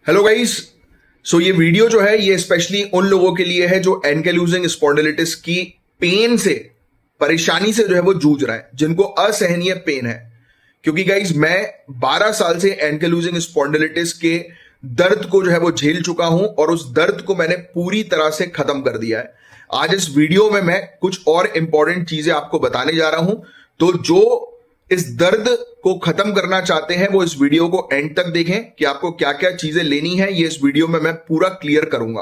Hello guys. सो ये video जो है ये स्पेशली उन लोगों के लिए है जो एंकाइलोजिंग स्पॉन्डिलिटिस की पेन से, परेशानी से जो है वो जूझ रहा है, जिनको असहनीय पेन है। क्योंकि गाइस मैं 12 साल से एंकाइलोजिंग स्पॉन्डिलिटिस के दर्द को जो है वो झेल चुका हूं और उस दर्द को मैंने पूरी तरह से खत्म कर दिया है। आज इस वीडियो में मैं कुछ और इंपॉर्टेंट चीजें आपको बताने जा रहा हूं, तो जो इस दर्द को खत्म करना चाहते हैं वो इस वीडियो को एंड तक देखें कि आपको क्या क्या चीजें लेनी है। ये इस वीडियो में मैं पूरा क्लियर करूंगा।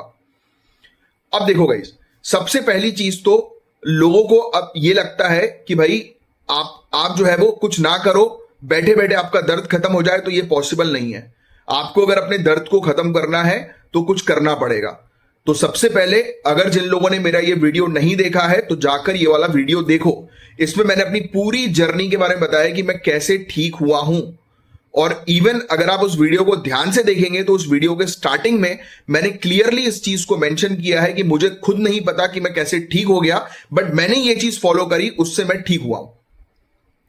अब देखो गाइस, सबसे पहली चीज तो लोगों को अब ये लगता है कि भाई आप जो है वो कुछ ना करो, बैठे बैठे आपका दर्द खत्म हो जाए, तो ये पॉसिबल नहीं है। आपको अगर अपने दर्द को खत्म करना है तो कुछ करना पड़ेगा। तो सबसे पहले, अगर जिन लोगों ने मेरा ये वीडियो नहीं देखा है तो जाकर ये वाला वीडियो देखो। इसमें मैंने अपनी पूरी जर्नी के बारे में बताया कि मैं कैसे ठीक हुआ हूं। और इवन अगर आप उस वीडियो को ध्यान से देखेंगे तो उस वीडियो के स्टार्टिंग में मैंने क्लियरली इस चीज को मेंशन किया है कि मुझे खुद नहीं पता कि मैं कैसे ठीक हो गया, बट मैंने ये चीज फॉलो करी, उससे मैं ठीक हुआ हूं।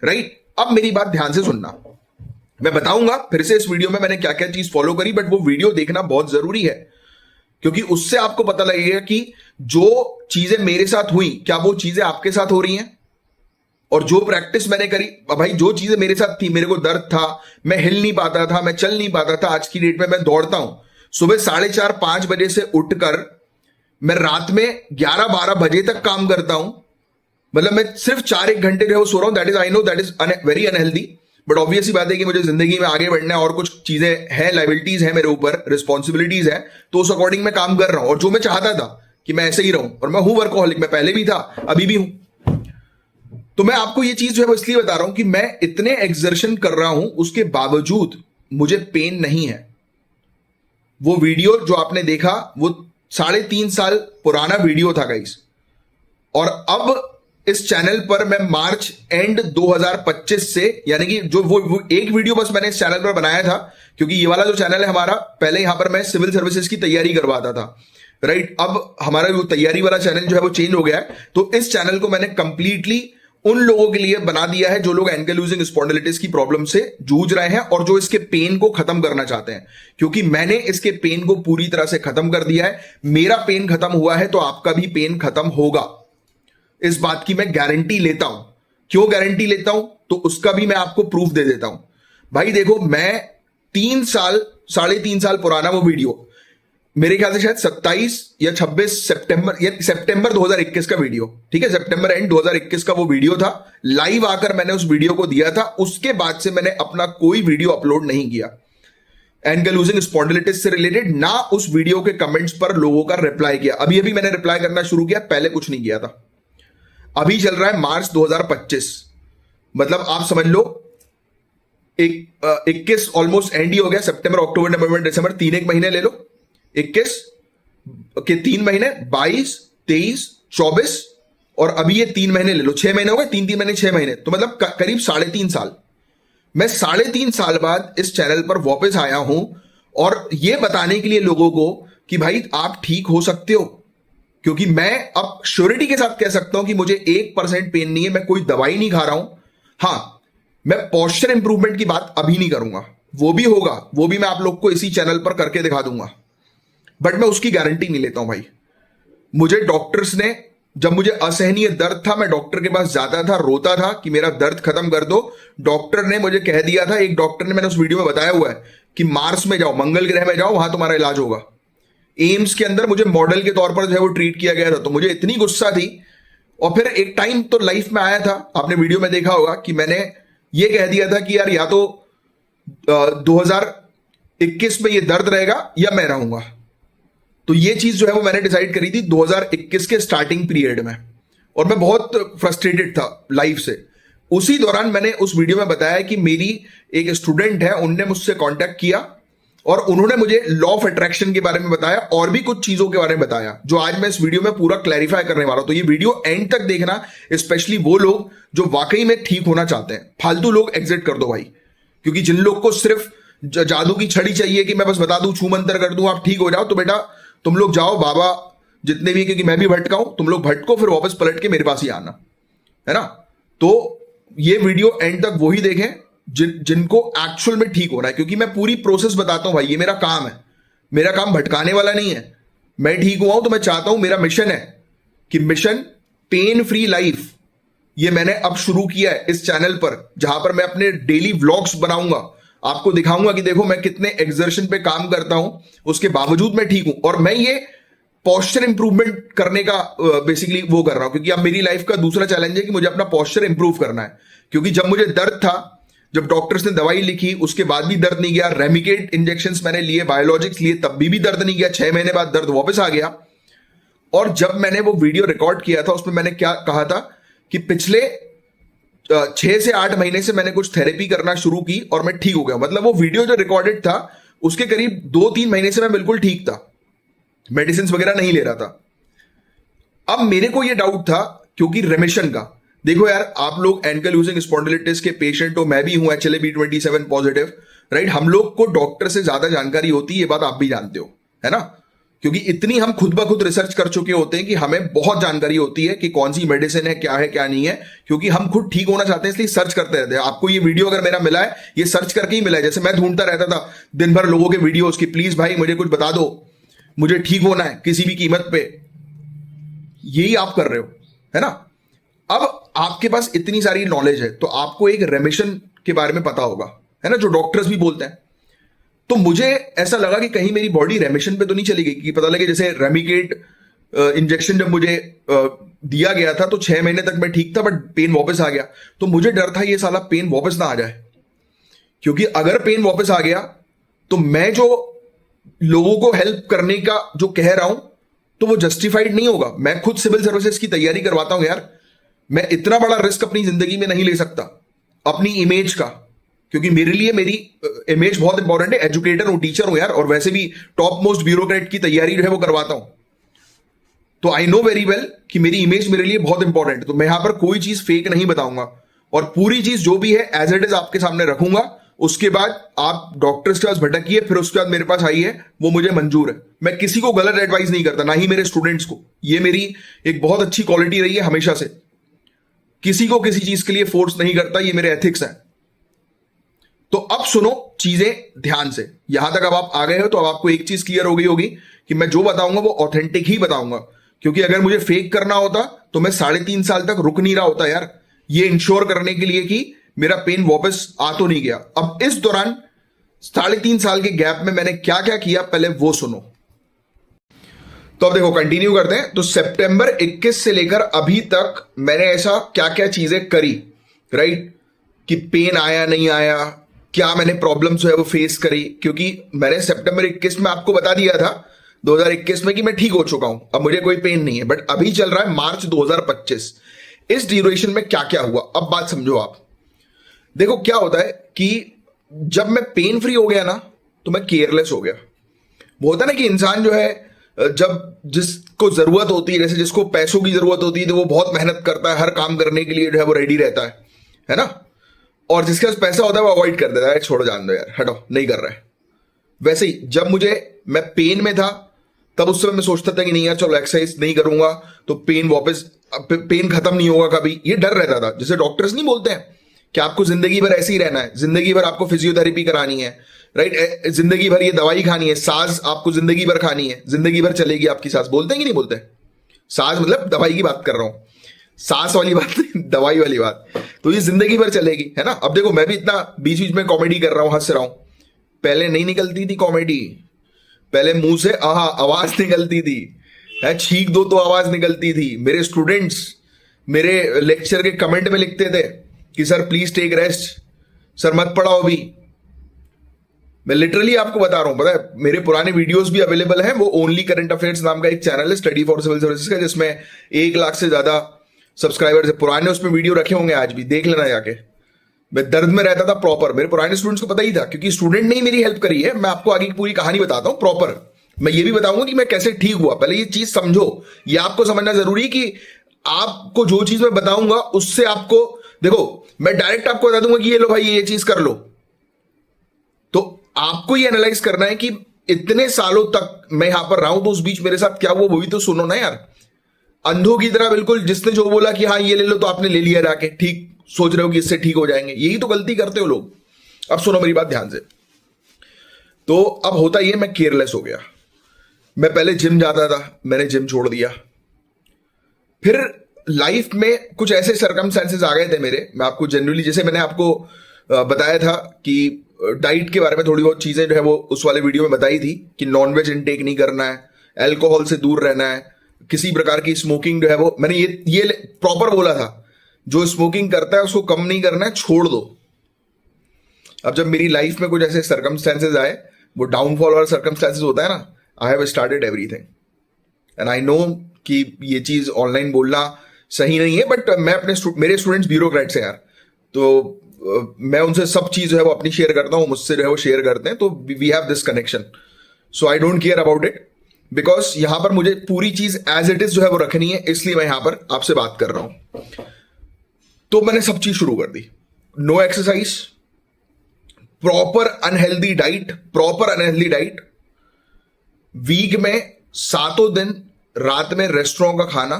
राइट? अब मेरी बात ध्यान से सुनना, मैं बताऊंगा फिर से इस वीडियो में मैंने क्या क्या चीज फॉलो करी, बट वो वीडियो देखना बहुत जरूरी है क्योंकि उससे आपको पता लगेगा कि जो चीजें मेरे साथ हुई क्या वो चीजें आपके साथ हो रही हैं। और जो प्रैक्टिस मैंने करी, भाई जो चीजें मेरे साथ थी, मेरे को दर्द था, मैं हिल नहीं पाता था, मैं चल नहीं पाता था, आज की डेट में मैं दौड़ता हूं सुबह 4:30-5 बजे से उठकर मैं रात में 11-12 बजे तक काम करता हूं। मतलब मैं सिर्फ 4-1 घंटे जो सो रहा हूं। That is, I know that is very unhealthy, but obvious ही बात है कि मुझे जिंदगी में आगे बढ़ना है और कुछ चीजें हैं, लाइबिलिटीज है मेरे ऊपर, रिस्पॉन्सिबिलिटीज है, तो उस अकॉर्डिंग मैं काम कर रहा हूं। और जो मैं चाहता था कि मैं ऐसे ही रहूं, और मैं हूं वर्कोहॉलिक, मैं पहले भी था, अभी भी हूं। तो मैं आपको ये चीज जो है वो इसलिए बता रहा हूं कि मैं इतने एक्सर्शन कर रहा हूं, उसके बावजूद मुझे पेन नहीं है। वो वीडियो जो आपने देखा वो 3.5 साल पुराना वीडियो था गाइस। और अब इस चैनल पर मैं मार्च एंड 2025 से, यानी कि जो वो एक वीडियो बस मैंने इस चैनल पर बनाया था, क्योंकि ये वाला जो चैनल है हमारा, पहले यहां पर मैं सिविल सर्विसेज की तैयारी करवाता था। राइट? अब हमारा जो तैयारी वाला चैनल जो है वो चेंज हो गया है, तो इस चैनल को मैंने कंप्लीटली उन लोगों के लिए बना दिया है जो लोग एंकाइलोजिंग स्पॉन्डिलिटिस की प्रॉब्लम से जूझ रहे हैं और जो इसके पेन को खत्म करना चाहते हैं। क्योंकि मैंने इसके पेन को पूरी तरह से खत्म कर दिया है। मेरा पेन खत्म हुआ है तो आपका भी पेन खत्म होगा, इस बात की मैं गारंटी लेता हूं। क्यों गारंटी लेता हूं? तो उसका भी मैं आपको प्रूफ दे देता हूं। भाई देखो, मैं 3.5 साल पुराना वो वीडियो, मेरे ख्याल से शायद 27 या 26 सितंबर 2021 का वीडियो, ठीक है, सितंबर एंड 2021 का वो वीडियो था। लाइव आकर मैंने उस वीडियो को दिया था। उसके बाद से मैंने अपना कोई वीडियो अपलोड नहीं किया एंकाइलोजिंग स्पॉन्डिलिटिस से रिलेटेड, ना उस वीडियो के कमेंट्स पर लोगों का रिप्लाई किया। अभी अभी मैंने रिप्लाई करना शुरू किया, पहले कुछ नहीं किया था। अभी चल रहा है मार्च 2025, मतलब आप समझ लो 21 ऑलमोस्ट एंड ही हो गया। सितंबर, अक्टूबर, नवंबर, दिसंबर, 3 महीने ले लो। 21 के 3 महीने, 22, 23, 24 और अभी ये 3 महीने ले लो, 6 महीने हो गए। 3 महीने 6 महीने, तो मतलब करीब 3.5 साल। मैं 3.5 साल बाद इस चैनल पर वापस आया हूं और ये बताने के लिए लोगों को कि भाई आप ठीक हो सकते हो। क्योंकि मैं अब श्योरिटी के साथ कह सकता हूं कि मुझे 1% पेन नहीं है, मैं कोई दवाई नहीं खा रहा हूं। हां, मैं पोस्चर इंप्रूवमेंट की बात अभी नहीं करूंगा, वो भी होगा, वो भी मैं आप लोग को इसी चैनल पर करके दिखा दूंगा, बट मैं उसकी गारंटी नहीं लेता हूं भाई। मुझे डॉक्टर्स ने, जब मुझे असहनीय दर्द था, मैं डॉक्टर के पास जाता था, रोता था कि मेरा दर्द खत्म कर दो। डॉक्टर ने मुझे कह दिया था, एक डॉक्टर ने, मैंने उस वीडियो में बताया हुआ है कि मार्स में जाओ, मंगल ग्रह में जाओ, वहां तुम्हारा इलाज होगा। एम्स के अंदर मुझे मॉडल के तौर पर जो है वो ट्रीट किया गया था। तो मुझे इतनी गुस्सा थी। और फिर एक टाइम तो लाइफ में आया था, आपने वीडियो में देखा होगा कि मैंने ये कह दिया था कि यार या तो 2021 में ये दर्द रहेगा या मैं रहूंगा। तो ये चीज जो है वो मैंने डिसाइड करी थी 2021 के स्टार्टिंग पीरियड में, और मैं बहुत फ्रस्ट्रेटेड था लाइफ से। उसी दौरान मैंने उस वीडियो में बताया कि मेरी एक स्टूडेंट है, उनने मुझसे कांटेक्ट किया और उन्होंने मुझे लॉ ऑफ अट्रैक्शन के बारे में बताया और भी कुछ चीजों के बारे में बताया, जो आज मैं इस वीडियो में पूरा क्लैरिफाई करने वाला हूं। तो ये वीडियो एंड तक देखना, स्पेशली वो लोग जो वाकई में ठीक होना चाहते हैं। फालतू लोग एग्जिट कर दो भाई, क्योंकि जिन लोग को सिर्फ जादू की छड़ी चाहिए कि मैं बस बता दूं, छू मंतर कर दूं, आप ठीक हो जाओ, तो बेटा तुम लोग जाओ, बाबा जितने भी, क्योंकि मैं भी भटका हूं, तुम लोग भटको, फिर वापस पलट के मेरे पास ही आना, है ना। तो ये वीडियो एंड तक वो ही देखें जिनको एक्चुअल में ठीक होना है, क्योंकि मैं पूरी प्रोसेस बताता हूं भाई, ये मेरा काम है, मेरा काम भटकाने वाला नहीं है। मैं ठीक हुआ हूं तो मैं चाहता हूं, मेरा मिशन है कि मिशन पेन फ्री लाइफ, ये मैंने अब शुरू किया है इस चैनल पर, जहां पर मैं अपने डेली व्लॉग्स बनाऊंगा, आपको दिखाऊंगा कि देखो मैं कितने एक्सर्शन पे काम करता हूं, उसके बावजूद मैं ठीक हूं। और मैं ये पोस्चर इंप्रूवमेंट करने का बेसिकली वो कर रहा हूं, क्योंकि अब मेरी लाइफ का दूसरा चैलेंज है कि मुझे अपना पोस्चर इंप्रूव करना है। क्योंकि जब मुझे दर्द था, जब डॉक्टर्स ने दवाई लिखी उसके बाद भी दर्द नहीं गया, रेमिकेट इंजेक्शंस मैंने लिए, बायोलॉजिक्स लिए, तब भी दर्द नहीं गया, 6 महीने बाद दर्द वापस आ गया। और जब मैंने वो वीडियो रिकॉर्ड किया था उसमें मैंने क्या कहा था कि पिछले 6 से 8 महीने से मैंने कुछ थेरेपी करना शुरू की और मैं ठीक हो गया। मतलब वो वीडियो जो रिकॉर्डेड था उसके करीब 2-3 महीने से मैं बिल्कुल ठीक था, मेडिसिन वगैरह नहीं ले रहा था। अब मेरे को ये डाउट था क्योंकि रेमिशन का, देखो यार आप लोग एंकल स्पॉन्डिलिटिस के पेशेंट हो, मैं भी हूं एक्चुअली B27 पॉजिटिव, राइट। हम लोग को डॉक्टर से ज्यादा जानकारी होती है, ये बात आप भी जानते हो, है ना। क्योंकि इतनी हम खुद ब खुद रिसर्च कर चुके होते हैं कि हमें बहुत जानकारी होती है कि कौन सी मेडिसिन है, क्या है क्या नहीं है, क्योंकि हम खुद ठीक होना चाहते हैं, इसलिए सर्च करते रहते हैं। आपको ये वीडियो अगर मेरा मिला है, ये सर्च करके ही मिला है। जैसे मैं ढूंढता रहता था दिन भर लोगों के वीडियोस की, प्लीज भाई मुझे कुछ बता दो, मुझे ठीक होना है किसी भी कीमत पे, यही आप कर रहे हो, है ना। अब आपके पास इतनी सारी नॉलेज है तो आपको एक रेमिशन के बारे में पता होगा, है ना, जो डॉक्टर्स भी बोलते हैं। तो मुझे ऐसा लगा कि कहीं मेरी बॉडी रेमिशन पे तो नहीं चली गई, कि पता लगे जैसे रेमिकेट इंजेक्शन जब मुझे दिया गया था तो 6 महीने तक मैं ठीक था, बट पेन वापस आ गया। तो मुझे डर था ये साला पेन वापस ना आ जाए, क्योंकि अगर पेन वापस आ गया तो मैं जो लोगों को हेल्प करने का जो कह रहा हूं तो वो जस्टिफाइड नहीं होगा। मैं खुद सिविल सर्विसेज की तैयारी करवाता हूं यार, मैं इतना बड़ा रिस्क अपनी जिंदगी में नहीं ले सकता अपनी इमेज का, क्योंकि मेरे लिए मेरी इमेज बहुत इंपॉर्टेंट है। एजुकेटर हूं, टीचर हूं यार, और वैसे भी टॉप मोस्ट ब्यूरोक्रेट की तैयारी जो है वो करवाता हूं। तो आई नो वेरी वेल कि मेरी इमेज मेरे लिए बहुत इंपॉर्टेंट है। तो मैं यहां पर कोई चीज फेक नहीं बताऊंगा और पूरी चीज जो भी है एज इट इज आपके सामने रखूंगा। उसके बाद आप डॉक्टर्स के पास भटकिए, फिर उसके बाद मेरे पास आइए, वो मुझे मंजूर है। मैं किसी को गलत एडवाइस नहीं करता, ना ही मेरे स्टूडेंट्स को। ये मेरी एक बहुत अच्छी क्वालिटी रही है हमेशा से, किसी को किसी चीज के लिए फोर्स नहीं करता, ये मेरे एथिक्स हैं। तो अब सुनो चीजें ध्यान से, यहां तक अब आप आ गए हो तो अब आपको एक चीज क्लियर हो गई होगी कि मैं जो बताऊंगा वो ऑथेंटिक ही बताऊंगा। क्योंकि अगर मुझे फेक करना होता तो मैं 3.5 साल तक रुक नहीं रहा होता यार, ये इंश्योर करने के लिए कि मेरा पेन वापस आ तो नहीं गया। अब इस दौरान 3.5 साल के गैप में मैंने क्या क्या किया, पहले वो सुनो। तो अब देखो कंटिन्यू करते हैं। तो सितंबर 21 से लेकर अभी तक मैंने ऐसा क्या क्या चीजें करी, राइट, कि पेन आया नहीं आया, क्या मैंने प्रॉब्लम्स जो है वो फेस करी। क्योंकि मैंने सितंबर 21 में आपको बता दिया था 2021 में कि मैं ठीक हो चुका हूं, अब मुझे कोई पेन नहीं है। बट अभी चल रहा है मार्च 2025, इस ड्यूरेशन में क्या क्या हुआ अब बात समझो आप। देखो क्या होता है कि जब मैं पेन फ्री हो गया ना तो मैं केयरलेस हो गया। वो होता है ना कि इंसान जो है जब जिसको जरूरत होती है, जैसे जिसको पैसों की जरूरत होती है तो वो बहुत मेहनत करता है, हर काम करने के लिए जो है वो रेडी रहता है ना। और जिसके पास पैसा होता है वो अवॉइड कर देता है, छोड़ो जान दो यार, हटो नहीं कर रहा है। वैसे ही जब मैं पेन में था तब उस समय मैं सोचता था कि नहीं यार चलो एक्सरसाइज नहीं करूंगा तो पेन खत्म नहीं होगा कभी, ये डर रहता था। जैसे डॉक्टर्स नहीं बोलते हैं कि आपको जिंदगी भर ऐसे ही रहना है, जिंदगी भर आपको फिजियोथेरेपी करानी है, राइट, जिंदगी भर ये दवाई खानी है, सांस आपको जिंदगी भर खानी है, जिंदगी भर चलेगी आपकी सांस। बोलते हैं कि नहीं बोलते? सांस मतलब दवाई की बात कर रहा हूं, सांस वाली बात नहीं, दवाई वाली बात। तो ये जिंदगी भर चलेगी, है ना। अब देखो मैं भी इतना बीच बीच में कॉमेडी कर रहा हूं, हंस रहा हूं, पहले नहीं निकलती थी कॉमेडी, पहले मुंह से आवाज निकलती थी, छींक दो तो आवाज निकलती थी। मेरे स्टूडेंट्स मेरे लेक्चर के कमेंट में लिखते थे कि sir please take rest, sir मत पढ़ाओ अभी। मैं लिटरली आपको बता रहा हूं, पता है मेरे पुराने वीडियोस भी अवेलेबल हैं। वो ओनली करंट अफेयर्स नाम का एक चैनल है स्टडी फॉर सिविल सर्विसेज का, जिसमें 1 लाख से ज्यादा सब्सक्राइबर्स है। पुराने उसमें वीडियो रखे होंगे, आज भी देख लेना जाके। मैं दर्द में रहता था प्रॉपर, मेरे पुराने स्टूडेंट्स को पता ही था, क्योंकि स्टूडेंट ने ही मेरी हेल्प करी है। मैं आपको आगे की पूरी कहानी बताता हूं प्रॉपर। मैं ये भी बताऊंगा कि मैं कैसे ठीक हुआ, पहले ये चीज समझो। ये आपको समझना जरूरी कि आपको जो चीज मैं बताऊंगा उससे आपको, देखो मैं डायरेक्ट आपको बता दूंगा कि ये लो भाई ये चीज कर लो, तो आपको ये एनालाइज करना है कि इतने सालों तक मैं यहां पर रहा हूं तो उस बीच मेरे साथ क्या हुआ वो भी तो सुनो ना यार। अंधों की तरह बिल्कुल जिसने जो बोला कि हाँ ये ले लो तो आपने ले लिया जाके, ठीक, सोच रहे हो कि इससे ठीक हो जाएंगे। यही तो गलती करते हो लोग। अब सुनो मेरी बात ध्यान से। तो अब होता ये, मैं केयरलेस हो गया। मैं पहले जिम जाता था, मैंने जिम छोड़ दिया। फिर लाइफ में कुछ ऐसे सर्कमस्टेंसेस आ गए थे मेरे, मैं आपको जनरली, जैसे मैंने आपको बताया था कि डाइट के बारे में थोड़ी बहुत चीजें जो है वो उस वाले वीडियो में बताई थी कि नॉनवेज इनटेक नहीं करना है, अल्कोहल से दूर रहना है, किसी प्रकार की स्मोकिंग जो है वो, मैंने ये प्रॉपर बोला था, जो स्मोकिंग करता है उसको कम नहीं करना है, छोड़ दो। अब जब मेरी लाइफ में कुछ ऐसे सर्कमस्टेंसेस आए, वो डाउनफॉल वाला सर्कमस्टेंसेस होता है ना, I have started everything and I know कि ये चीज ऑनलाइन बोलना सही नहीं है, बट मैं मेरे स्टूडेंट्स ब्यूरोक्रेट्स हैं यार, तो मैं उनसे सब चीज जो है वो अपनी शेयर करता हूँ, मुझसे जो है वो शेयर करते हैं, तो we have this connection, so I don't care about it, because यहां पर मुझे पूरी चीज एज इट इज जो है वो रखनी है, इसलिए मैं यहां पर आपसे बात कर रहा हूं। तो मैंने सब चीज शुरू कर दी, no exercise, proper unhealthy diet, week में 7 दिन रात में रेस्टोरेंट का खाना,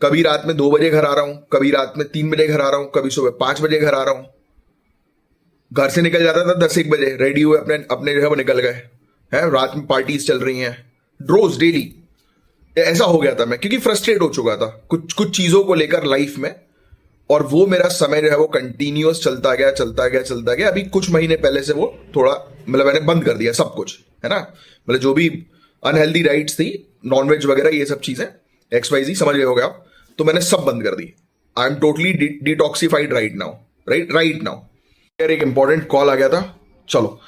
कभी रात में 2 बजे घर आ रहा हूं, कभी रात में 3 बजे घर आ रहा हूं, कभी सुबह 5 बजे घर आ रहा हूं। घर से निकल जाता था 10-1 बजे, रेडी हुए अपने अपने जो है वो निकल गए हैं, रात में पार्टीज चल रही हैं रोज डेली। ऐसा हो गया था मैं, क्योंकि फ्रस्ट्रेट हो चुका था कुछ चीजों को लेकर लाइफ में, और वो मेरा समय जो है वो कंटिन्यूअस चलता गया। अभी कुछ महीने पहले से वो थोड़ा, मतलब मैंने बंद कर दिया सब कुछ, है ना, मतलब जो भी अनहेल्दी डाइट्स थी, नॉनवेज वगैरह, ये सब चीजें XYZ, समझ गए होगे आप, तो मैंने सब बंद कर दी। I am totally detoxified right now. यार एक इंपॉर्टेंट कॉल आ गया था, चलो।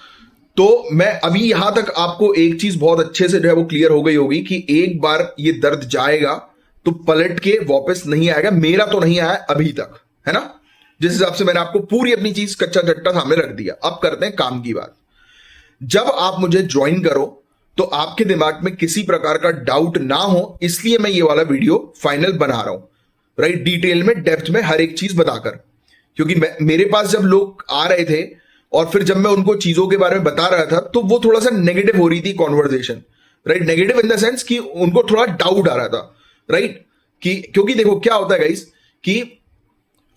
तो मैं अभी यहां तक आपको एक चीज बहुत अच्छे से जो है वो क्लियर हो गई होगी कि एक बार ये दर्द जाएगा तो पलट के वापस नहीं आएगा। मेरा तो नहीं आया अभी तक, है ना, जिस हिसाब से मैंने आपको पूरी अपनी चीज कच्चा चट्टा सामने रख दिया। अब करते हैं काम की बात। जब आप मुझे ज्वाइन करो तो आपके दिमाग में किसी प्रकार का डाउट ना हो, इसलिए मैं ये वाला वीडियो फाइनल बना रहा हूं, राइट, डिटेल में, डेप्थ में, हर एक चीज बताकर। क्योंकि मेरे पास जब लोग आ रहे थे और फिर जब मैं उनको चीजों के बारे में बता रहा था तो वो थोड़ा सा नेगेटिव हो रही थी conversation, right, negative in the sense कि उनको थोड़ा डाउट आ रहा था, राइट, कि क्योंकि देखो क्या होता है गाइस, कि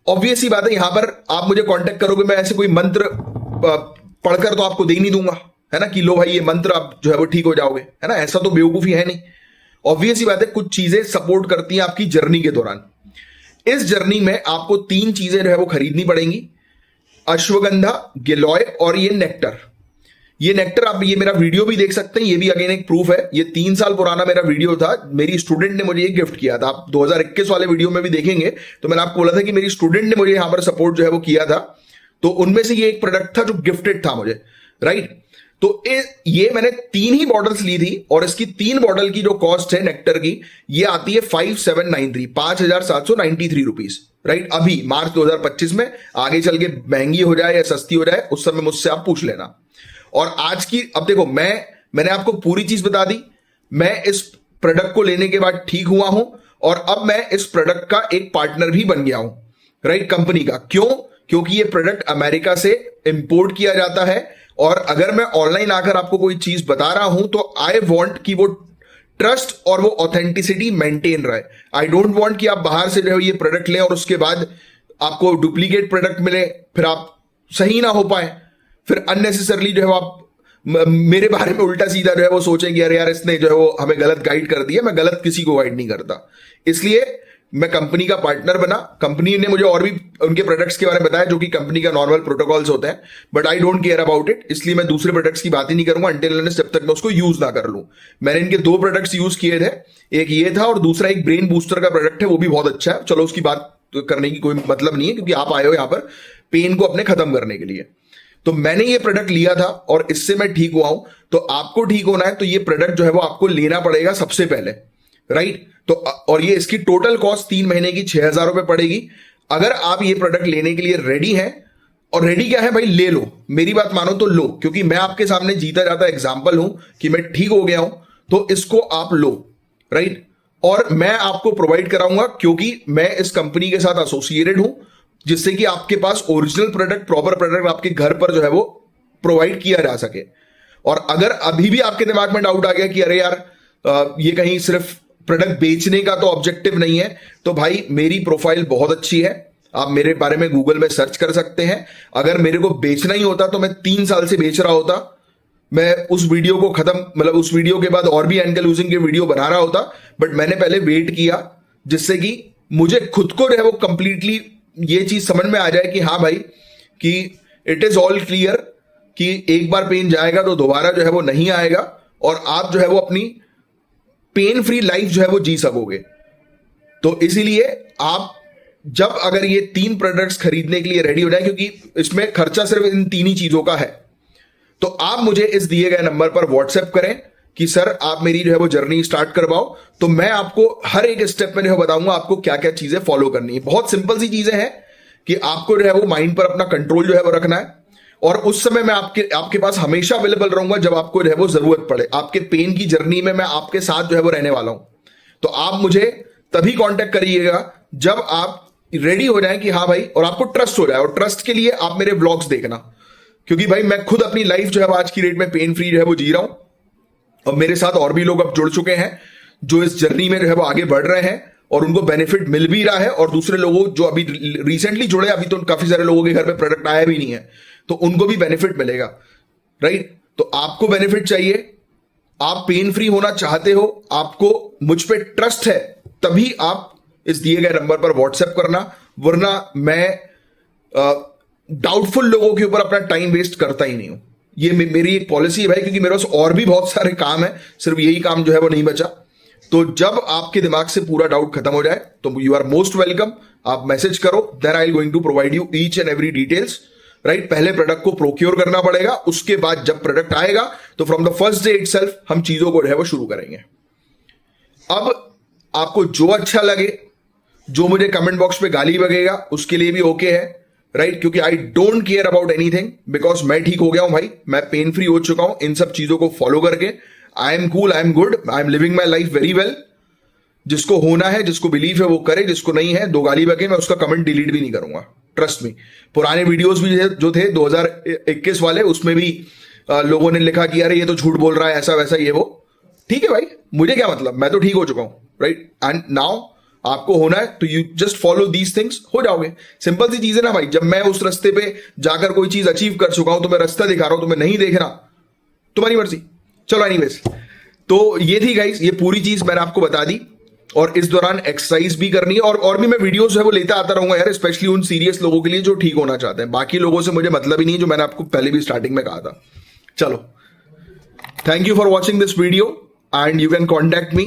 ऑब्वियस ही बात है, यहां पर आप मुझे कांटेक्ट करोगे, मैं ऐसे कोई मंत्र पढ़कर तो आपको दे ही नहीं दूंगा, है ना, कि लो भाई ये मंत्र आप जो है वो ठीक हो जाओगे, है ना, ऐसा तो बेवकूफी है नहीं। ऑब्वियस ही बात है, कुछ चीजें सपोर्ट करती हैं आपकी जर्नी के दौरान। इस जर्नी में आपको 3 चीजें जो है वो खरीदनी पड़ेंगी, अश्वगंधा, गिलॉय और ये नेक्टर। आप ये मेरा वीडियो भी देख सकते हैं, ये भी अगेन एक प्रूफ है। ये 3 साल पुराना मेरा वीडियो था, मेरी स्टूडेंट ने मुझे ये गिफ्ट किया था। आप 2021 वाले वीडियो में भी देखेंगे तो मैंने आपको बोला था कि मेरी स्टूडेंट ने मुझे यहां पर सपोर्ट जो है वो किया था, तो उनमें से ये एक प्रोडक्ट था जो गिफ्टेड था मुझे, राइट। तो ये मैंने 3 ही बॉटल्स ली थी और इसकी 3 बॉटल की जो कॉस्ट है नेक्टर की, ये आती है 5793, 5793 रुपीज, राइट। अभी मार्च 2025 में, आगे चल के महंगी हो जाए या सस्ती हो जाए उस समय मुझसे आप पूछ लेना। और आज की, अब देखो, मैंने आपको पूरी चीज बता दी। मैं इस प्रोडक्ट को लेने के बाद ठीक हुआ हूं और अब मैं इस प्रोडक्ट का एक पार्टनर भी बन गया हूं, राइट, कंपनी का। क्यों? क्योंकि ये प्रोडक्ट अमेरिका से इंपोर्ट किया जाता है और अगर मैं ऑनलाइन आकर आपको कोई चीज बता रहा हूं तो आई वॉन्ट कि वो ट्रस्ट और वो ऑथेंटिसिटी मेंटेन रहे। आई डोंट वांट कि आप बाहर से जो है ये प्रोडक्ट लें और उसके बाद आपको डुप्लीकेट प्रोडक्ट मिले, फिर आप सही ना हो पाए, फिर अननेसेसरली जो है आप मेरे बारे में उल्टा सीधा जो है वो सोचें कि अरे यार इसने जो है वो हमें गलत गाइड कर दिया। मैं गलत किसी को गाइड नहीं करता, इसलिए मैं कंपनी का पार्टनर बना। कंपनी ने मुझे और भी उनके प्रोडक्ट्स के बारे में बताया जो कि कंपनी का नॉर्मल प्रोटोकॉल्स होते हैं, but I don't care about it, इसलिए मैं दूसरे प्रोडक्ट्स की बात ही नहीं करूंगा अंटिल अनलेस जब तक मैं उसको यूज ना कर लूं। मैंने इनके 2 प्रोडक्ट्स यूज किए थे, एक ये था और दूसरा एक ब्रेन बूस्टर का प्रोडक्ट है, वो भी बहुत अच्छा है। चलो उसकी बात करने की कोई मतलब नहीं है क्योंकि आप आए हो यहां पर पेन को अपने खत्म करने के लिए। तो मैंने ये प्रोडक्ट लिया था और इससे मैं ठीक हुआ हूं। तो आपको ठीक होना है तो ये प्रोडक्ट जो है वो आपको लेना पड़ेगा सबसे पहले, राइट। तो और ये इसकी टोटल कॉस्ट 3 महीने की 6000 रुपए पड़ेगी। अगर आप ये प्रोडक्ट लेने के लिए रेडी हैं, और रेडी क्या है भाई, ले लो, मेरी बात मानो तो लो, क्योंकि मैं आपके सामने जीता जाता एग्जाम्पल हूं कि मैं ठीक हो गया हूं, तो इसको आप लो, राइट। और मैं आपको प्रोवाइड कराऊंगा क्योंकि मैं इस कंपनी के साथ एसोसिएटेड हूं, जिससे कि आपके पास ओरिजिनल प्रोडक्ट, प्रॉपर प्रोडक्ट आपके घर पर जो है वो प्रोवाइड किया जा सके। और अगर अभी भी आपके दिमाग में डाउट आ गया कि अरे यार ये कहीं सिर्फ प्रोडक्ट बेचने का तो ऑब्जेक्टिव नहीं है, तो भाई मेरी प्रोफाइल बहुत अच्छी है। आप मेरे बारे में गूगल में सर्च कर सकते हैं। अगर मेरे को बेचना ही होता तो मैं 3 साल से बेच रहा होता, मैं उस वीडियो को खत्म, मतलब उस वीडियो के बाद और भी एंकल लूजिंग के वीडियो बना रहा होता, बट मैंने पहले वेट किया जिससे कि मुझे खुद को जो है वो कंप्लीटली ये चीज समझ में आ जाए कि हाँ भाई, कि इट इज ऑल क्लियर कि एक बार पेन जाएगा तो दोबारा जो है वो नहीं आएगा, और आप जो है वो अपनी पेन फ्री लाइफ जो है वो जी सकोगे। तो इसीलिए आप जब अगर ये 3 प्रोडक्ट्स खरीदने के लिए रेडी हो जाए, क्योंकि इसमें खर्चा सिर्फ इन 3 ही चीजों का है, तो आप मुझे इस दिए गए नंबर पर व्हाट्सएप करें कि सर आप मेरी जो है वो जर्नी स्टार्ट करवाओ, तो मैं आपको हर एक स्टेप में जो है बताऊंगा आपको क्या क्या चीजें फॉलो करनी है। बहुत सिंपल सी चीजें हैं कि आपको जो है वो माइंड पर अपना कंट्रोल जो है वो रखना है, और उस समय मैं आपके पास हमेशा अवेलेबल रहूंगा जब आपको जो है वो जरूरत पड़े। आपके पेन की जर्नी में मैं आपके साथ जो है वो रहने वाला हूं। तो आप मुझे तभी कांटेक्ट करिएगा जब आप रेडी हो जाएं कि हाँ भाई, और आपको ट्रस्ट हो जाए। और ट्रस्ट के लिए आप मेरे व्लॉग्स देखना, क्योंकि भाई मैं खुद अपनी लाइफ जो है आज की डेट में पेन फ्री जो है वो जी रहा हूं, और मेरे साथ और भी लोग अब जुड़ चुके हैं जो इस जर्नी में जो है वो आगे बढ़ रहे हैं, और उनको बेनिफिट मिल भी रहा है। और दूसरे लोगों जो अभी रिसेंटली जुड़े, अभी तो काफी सारे लोगों के घर पे प्रोडक्ट आया भी नहीं है, तो उनको भी बेनिफिट मिलेगा, राइट। तो आपको बेनिफिट चाहिए, आप पेन फ्री होना चाहते हो, आपको मुझ पे ट्रस्ट है, तभी आप इस दिए गए नंबर पर व्हाट्सएप करना, वरना मैं डाउटफुल लोगों के ऊपर अपना टाइम वेस्ट करता ही नहीं हूं। ये मेरी एक पॉलिसी है भाई, क्योंकि मेरे पास और भी बहुत सारे काम है, सिर्फ यही काम जो है वो नहीं बचा। तो जब आपके दिमाग से पूरा डाउट खत्म हो जाए तो यू आर मोस्ट वेलकम, आप मैसेज करो, then I am going to provide you each and every details, right. पहले प्रोडक्ट को प्रोक्योर करना पड़ेगा, उसके बाद जब प्रोडक्ट आएगा तो from the first day itself हम चीजों को जो है वो शुरू करेंगे। अब आपको जो अच्छा लगे, जो मुझे कमेंट बॉक्स पे गाली बगेगा उसके लिए भी ओके है, राइट, क्योंकि आई don't care about anything, because मैं ठीक हो गया हूं भाई, मैं पेन फ्री हो चुका हूं इन सब चीजों को फॉलो करके। I am cool, I am good, I am living my life very well. जिसको होना है, जिसको बिलीव है वो करे, जिसको नहीं है 2 गाली बगे, मैं उसका कमेंट डिलीट भी नहीं करूंगा, ट्रस्ट मी। पुराने वीडियोस भी जो थे 2021 वाले, उसमें भी लोगों ने लिखा कि अरे ये तो झूठ बोल रहा है, ऐसा वैसा ये वो। ठीक है भाई, मुझे क्या मतलब, मैं तो ठीक हो चुका हूं, राइट। एंड नाउ आपको होना है तो you just follow these things, हो जाओगे। सिंपल सी चीज है ना भाई, जब मैं उस रास्ते पे जाकर कोई चीज अचीव कर चुका हूं तो मैं रास्ता दिखा रहा हूं, तुम्हें नहीं देख रहा, तुम्हारी मर्जी। चलो एनीवेज, तो ये थी गाइस, ये पूरी चीज मैंने आपको बता दी। और इस दौरान एक्सरसाइज भी करनी है, और भी मैं वीडियोस जो है वो लेता आता रहूंगा यार, स्पेशली उन सीरियस लोगों के लिए जो ठीक होना चाहते हैं। बाकी लोगों से मुझे मतलब ही नहीं, जो मैंने आपको पहले भी स्टार्टिंग में कहा था। चलो, thank you for watching this video and you can contact me